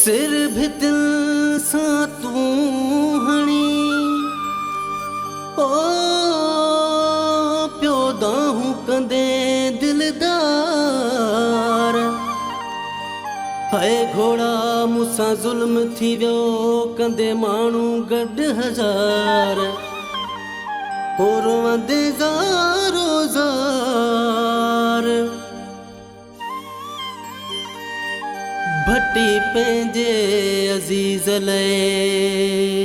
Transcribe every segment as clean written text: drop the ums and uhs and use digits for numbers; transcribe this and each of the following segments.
सिर भी दिल सा तू हणी ओ प्यो दाहूं कंदे दिलदार हाय घोड़ा मूंसां ज़ुल्म थी वियो कंदे माण्हू गॾु हज़ार हो रोवंदे ज़ारो ज़ार भट्टी पंहिंजे अज़ीज़ लाइ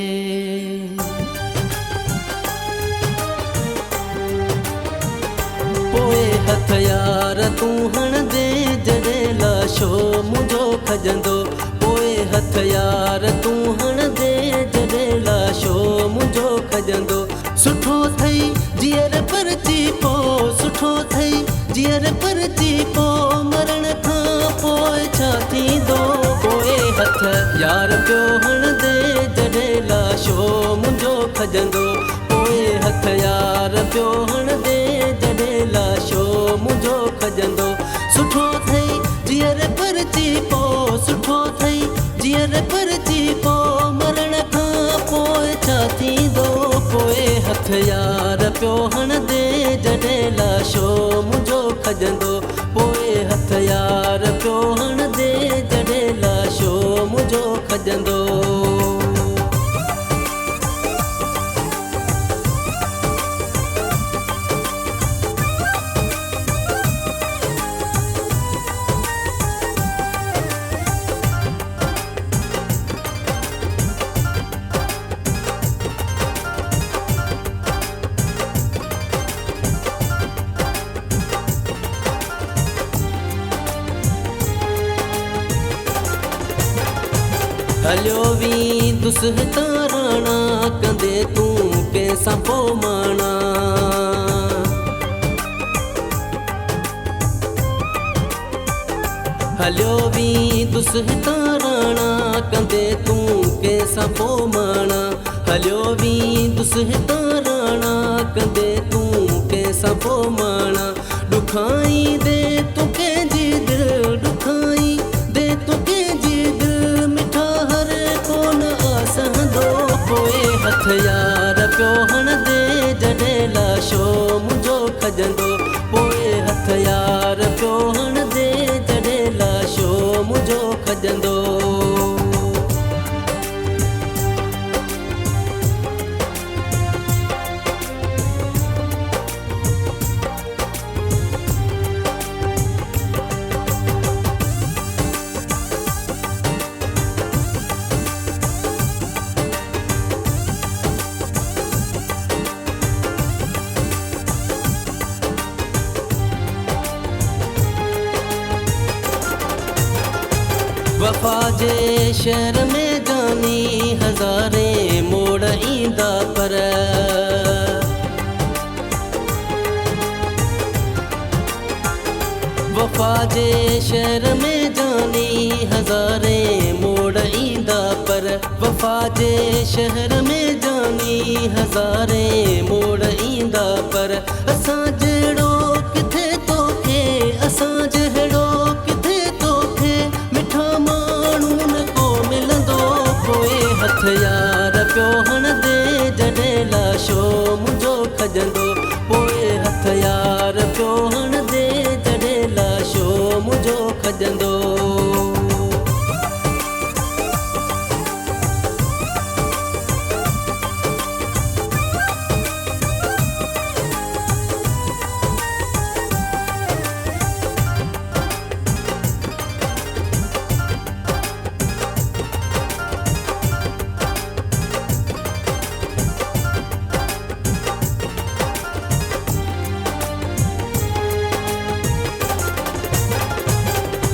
पोइ हथ यार तूं हणंदे जॾहिं लाशो मुंहिंजो खजंदो पोइ हथ यार तूं हणंदे जॾहिं लाशो मुंहिंजो खजंदो सुठो अथई जीअर परची पो सुठो अथई जीअर परची पो मरण खां पोइ छा थींदो पोइ हथ यार पियो हणंदे जॾहिं लाशो मुंहिंजो खजंदो पोइ हथ यार पियो हणंदे जॾहिं लाशो मुंहिंजो खजंदो सुठो अथई जीअर परची पो सुठो अथई जीअर परची पो मरण खां पोइ छा थींदो पोइ हथ यार पियो हणंदे जॾहिं लाशो मुंहिंजो खजंदो पोइ हथ यार पियो हणंदे जॾहिं लाशो मुंहिंजो खजंदो हलियो वी दुसहता राणा कंदे तूं कंहिंसां पोइ माणा हलियो वी दुसहता राणा कंदे तूं कंहिंसां पोइ माणा हलियो वी दुसहता राणा कंदे तूं कंहिंसां पोइ माणा ॾुखाई दे तूं कंहिंजी दिलि ॾुखाई दे तूं कंहिंजी दिलि मिठा हर कोन आसंदो पोइ हथ यार पियो हणंदे जॾहिं लाशो मुंहिंजो खजंदो पोइ हथ यार पियो हणंदे जॾहिं लाशो मुंहिंजो खजंदो वफ़ा जे शहर में जानी हज़ारे मोड़ ईंदा पर वफ़ा जे शहर में जानी हज़ारे मोड़ ईंदा पर वफ़ा जे शहर में जानी हज़ारे मोड़ ईंदा पर असां जहिड़ो किथे तोखे असां जहिड़ो किथे तोखे मिठा माण्हू न को मिलंदो पोइ हथ यार पियो हणंदे जॾहिं लाशो मुंहिंजो खजंदो पोइ हथ यार पियो हणंदे जॾहिं लाशो मुंहिंजो खजंदो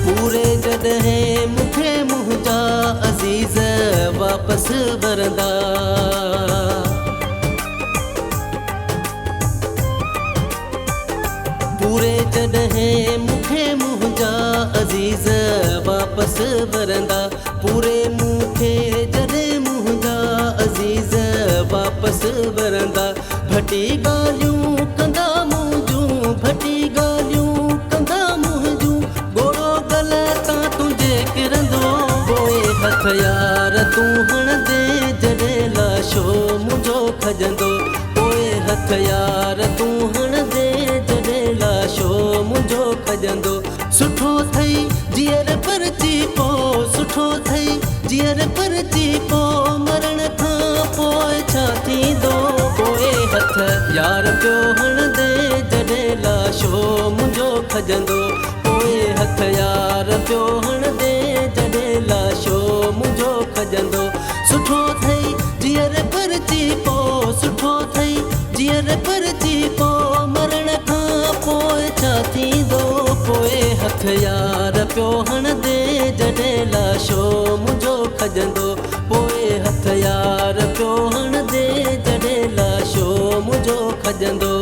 पूरे जॾहिं मूंखे मुंहिंजा अज़ीज़ वापसि वरंदा पूरे जॾहिं मूंखे मुंहिंजा अज़ीज़ वापसि वरंदा पूरे मूंखे जॾहिं मुंहिंजा अज़ीज़ वापसि वरंदा भटी ॻाल्हियूं कंदा मुंहिंजूं भटी ॻाल्हियूं कंदा मुंहिंजूं गोड़ो गल तां तुंहिंजे किरंदो पोइ हथ लाशो मुंहिंजो खजंदो पोइ हथ यार तूं हणंदे जॾहिं लाशो मुंहिंजो खजंदो सुठो अथई जीअर परची पोइ सुठो अथई जीअर परची पोइ मरण खां पोइ छा थींदो पोइ हथ यार पियो हणंदे जॾहिं लाशो मुंहिंजो खजंदो पोइ हथ यार पियो हणंदे जॾहिं लाशो मुंहिंजो खजंदो सुठो अथई जीअर परची पोइ सुठो अथई जीअर परची पोइ मरण खां पोइ छा थींदो पोइ हथ यार पियो हणंदे जॾहिं लाशो मुंहिंजो खजंदो पोइ हथ यार पियो हणंदे जॾहिं लाशो मुंहिंजो खजंदो